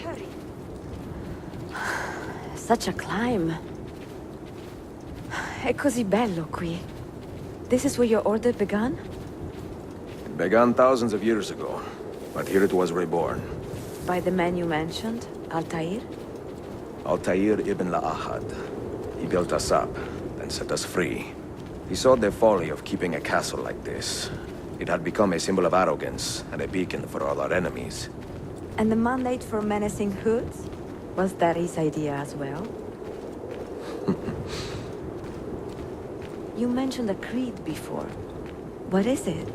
hurry. Such a climb. È così bello qui. This is where your order began? It began thousands of years ago, but here it was reborn. By the man you mentioned, Altair? Altair ibn La'ahad. He built us up, and set us free. He saw the folly of keeping a castle like this. It had become a symbol of arrogance, and a beacon for all our enemies. And the mandate for menacing hoods? Was that his idea as well? You mentioned a creed before. What is it?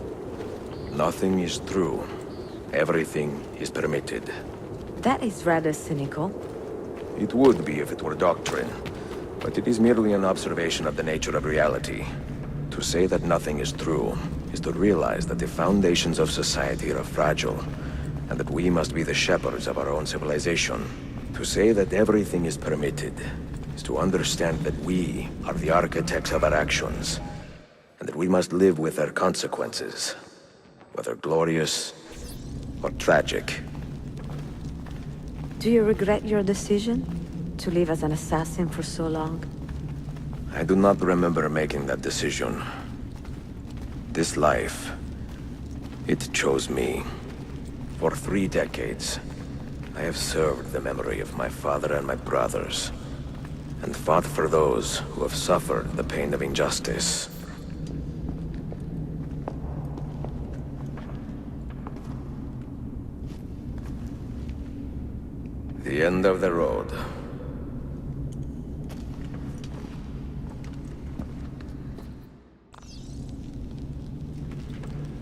Nothing is true. Everything is permitted. That is rather cynical. It would be if it were doctrine, but it is merely an observation of the nature of reality. To say that nothing is true is to realize that the foundations of society are fragile, and that we must be the shepherds of our own civilization. To say that everything is permitted is to understand that we are the architects of our actions, and that we must live with their consequences, whether glorious or tragic. Do you regret your decision? To live as an assassin for so long? I do not remember making that decision. This life, it chose me. For 3 decades, I have served the memory of my father and my brothers, and fought for those who have suffered the pain of injustice. The end of the road.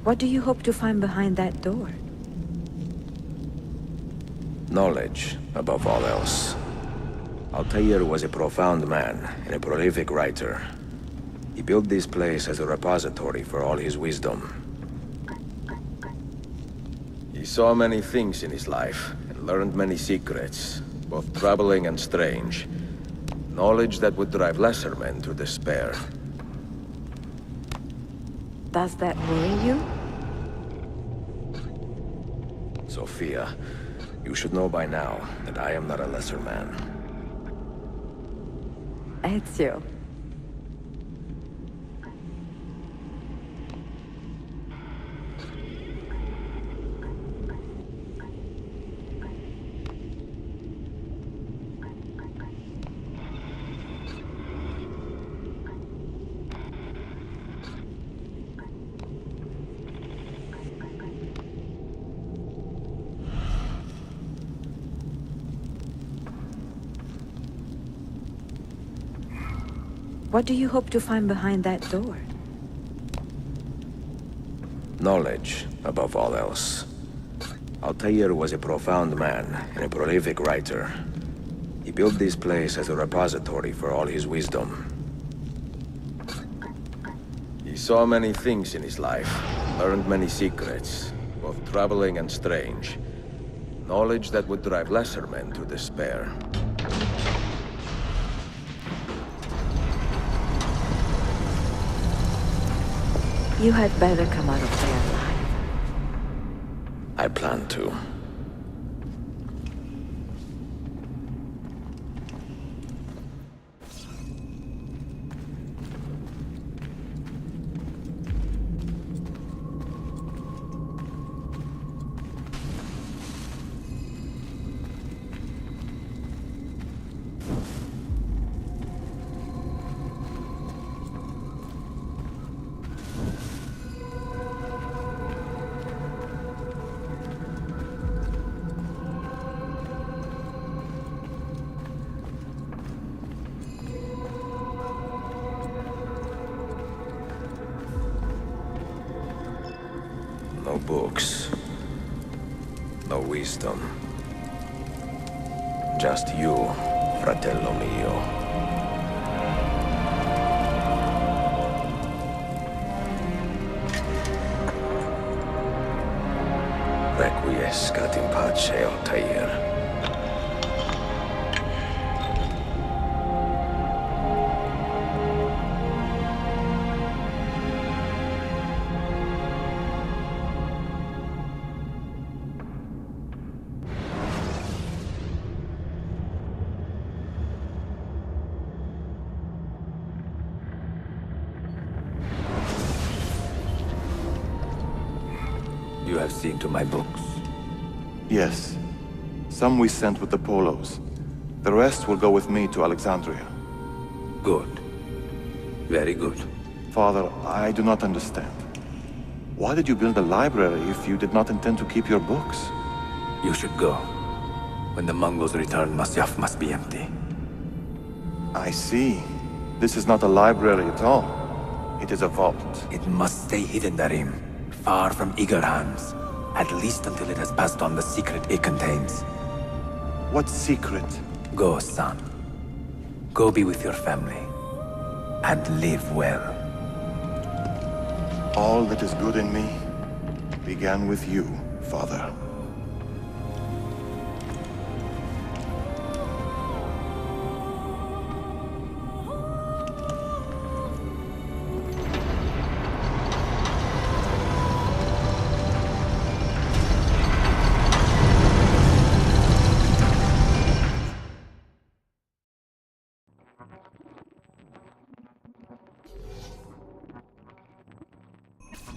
What do you hope to find behind that door? Knowledge, above all else. Altair was a profound man and a prolific writer. He built this place as a repository for all his wisdom. He saw many things in his life, and learned many secrets, both troubling and strange. Knowledge that would drive lesser men to despair. Does that worry you? Sofia, you should know by now that I am not a lesser man. Ezio. What do you hope to find behind that door? Knowledge, above all else. Altair was a profound man and a prolific writer. He built this place as a repository for all his wisdom. He saw many things in his life, learned many secrets, both troubling and strange. Knowledge that would drive lesser men to despair. You had better come out of there alive. I plan to. No books. No wisdom. Just you, fratello mio. Requiescat in pace, Altair. You have seen to my books. Yes. Some we sent with the Polos. The rest will go with me to Alexandria. Good. Very good. Father, I do not understand. Why did you build a library if you did not intend to keep your books? You should go. When the Mongols return, Masayaf must be empty. I see. This is not a library at all. It is a vault. It must stay hidden, Darim. Far from eager hands. At least until it has passed on the secret it contains. What secret? Go, son. Go be with your family. And live well. All that is good in me began with you, Father.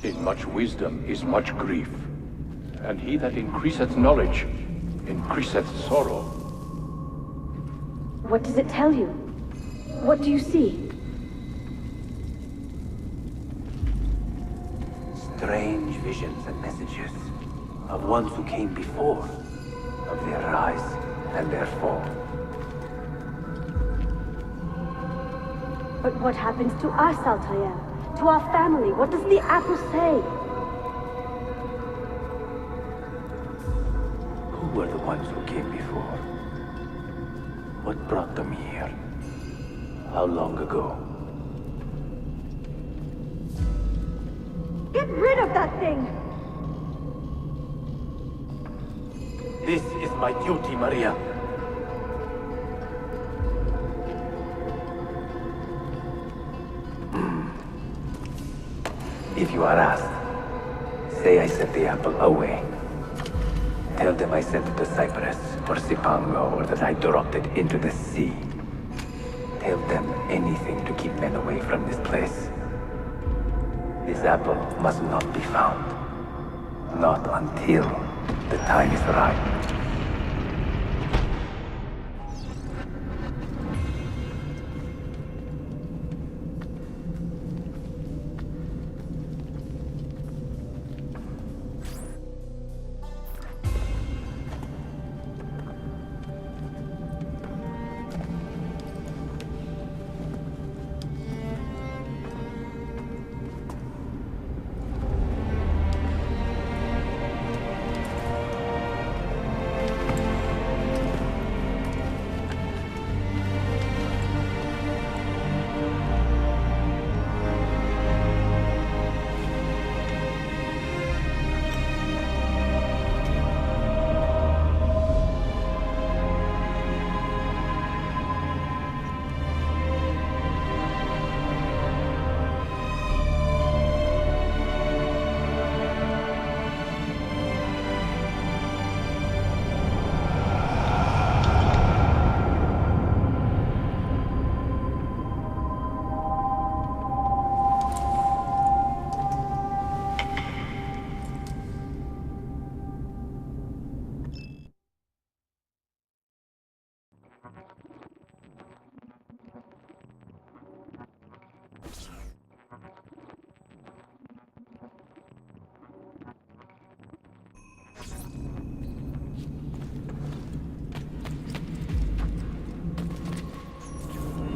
In much wisdom is much grief, and he that increaseth knowledge increaseth sorrow. What does it tell you? What do you see? Strange visions and messages of ones who came before, of their rise and their fall. But what happens to us, Altair? To our family? What does the apple say? Who were the ones who came before? What brought them here? How long ago? Get rid of that thing! This is my duty, Maria. If you are asked, say I sent the apple away. Tell them I sent it to Cyprus, or Cipango, or that I dropped it into the sea. Tell them anything to keep men away from this place. This apple must not be found. Not until the time is right.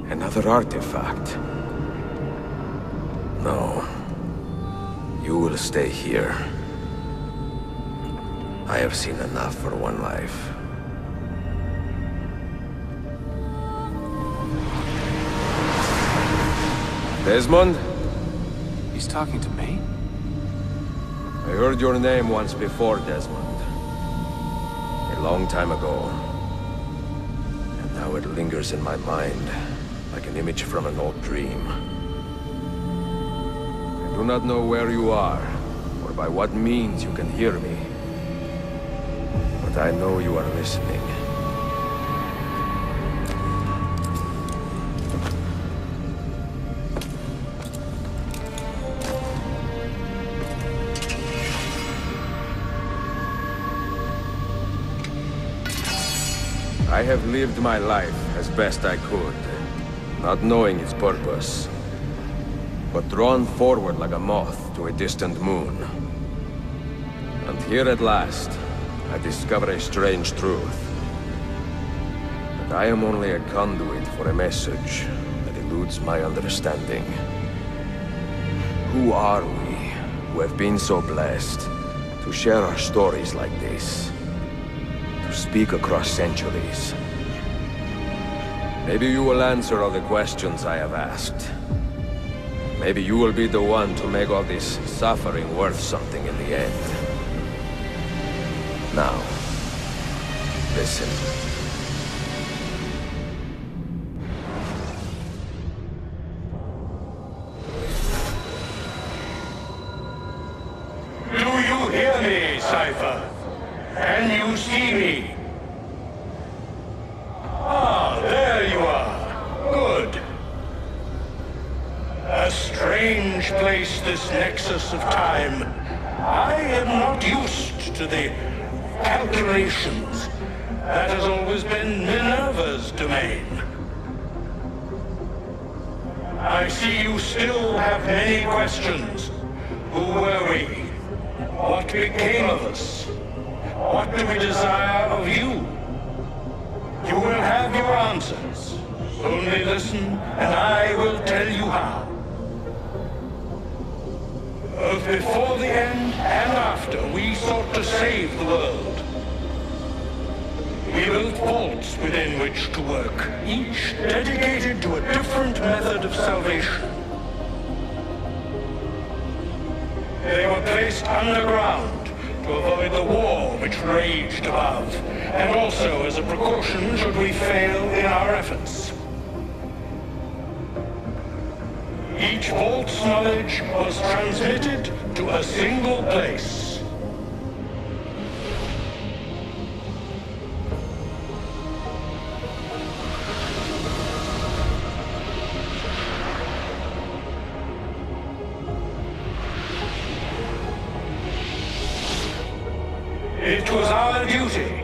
Another artifact. No. You will stay here. I have seen enough for one life. Desmond? He's talking to me? I heard your name once before, Desmond. A long time ago. And now it lingers in my mind, like an image from an old dream. I do not know where you are, or by what means you can hear me. But I know you are listening. I have lived my life as best I could, not knowing its purpose, but drawn forward like a moth to a distant moon. And here at last, I discover a strange truth. That I am only a conduit for a message that eludes my understanding. Who are we, who have been so blessed to share our stories like this? To speak across centuries? Maybe you will answer all the questions I have asked. Maybe you will be the one to make all this suffering worth something in the end. Now, listen. Do you hear me, Cypher? Can you see me? Ah, there you are. Good. A strange place, this nexus of time. I am not used to the calculations. That has always been Minerva's domain. I see you still have many questions. Who were we? What became of us? What do we desire of you? You will have your answers. Only listen, and I will tell you how. Both before the end and after, we sought to save the world. We built vaults within which to work, each dedicated to a different method of salvation. They were placed underground to avoid the war which raged above, and also as a precaution should we fail in our efforts. Each vault's knowledge was transmitted to a single place. It was our duty,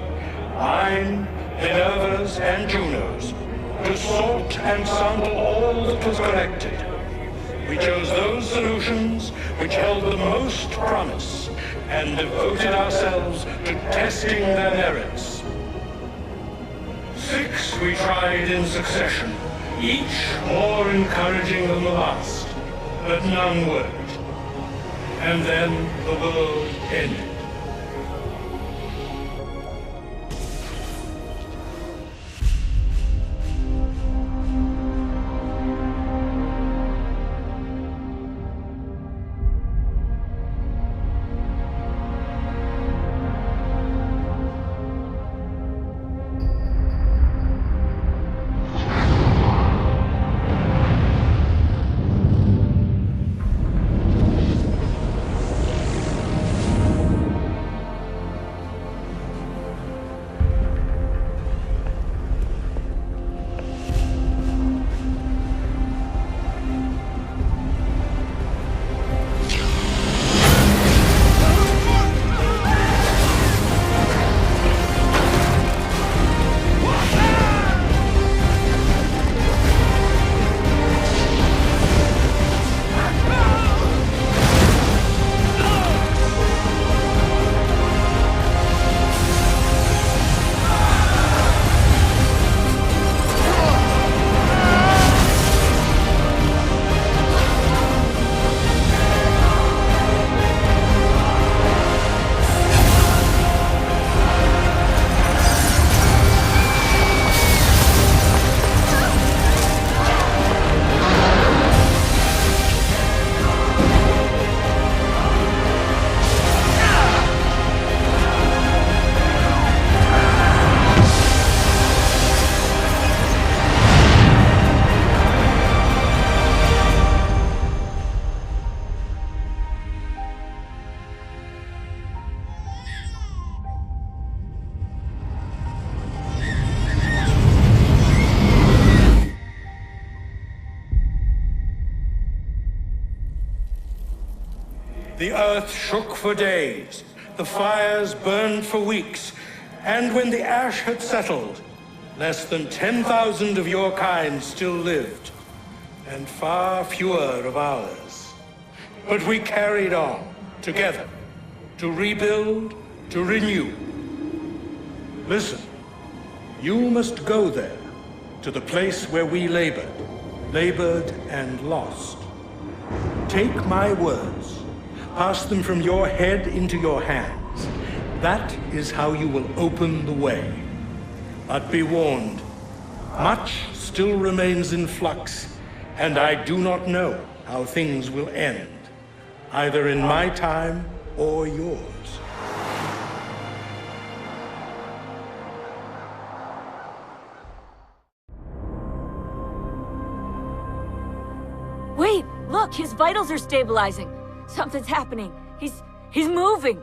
mine, Minerva's, and Juno's, to sort and sample all that was collected. We chose those solutions which held the most promise, and devoted ourselves to testing their merits. 6 we tried in succession, each more encouraging than the last, but none worked. And then the world ended. The earth shook for days, the fires burned for weeks, and when the ash had settled, Less than 10,000 of your kind still lived, and far fewer of ours. But we carried on, together, to rebuild, to renew. Listen, you must go there, to the place where we labored and lost. Take my words, pass them from your head into your hands. That is how you will open the way. But be warned, much still remains in flux, and I do not know how things will end, either in my time or yours. Wait, look, his vitals are stabilizing. Something's happening. He's moving.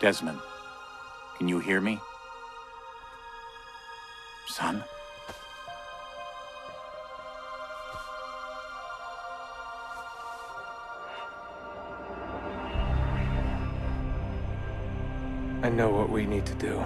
Desmond, can you hear me? Son? I know what we need to do.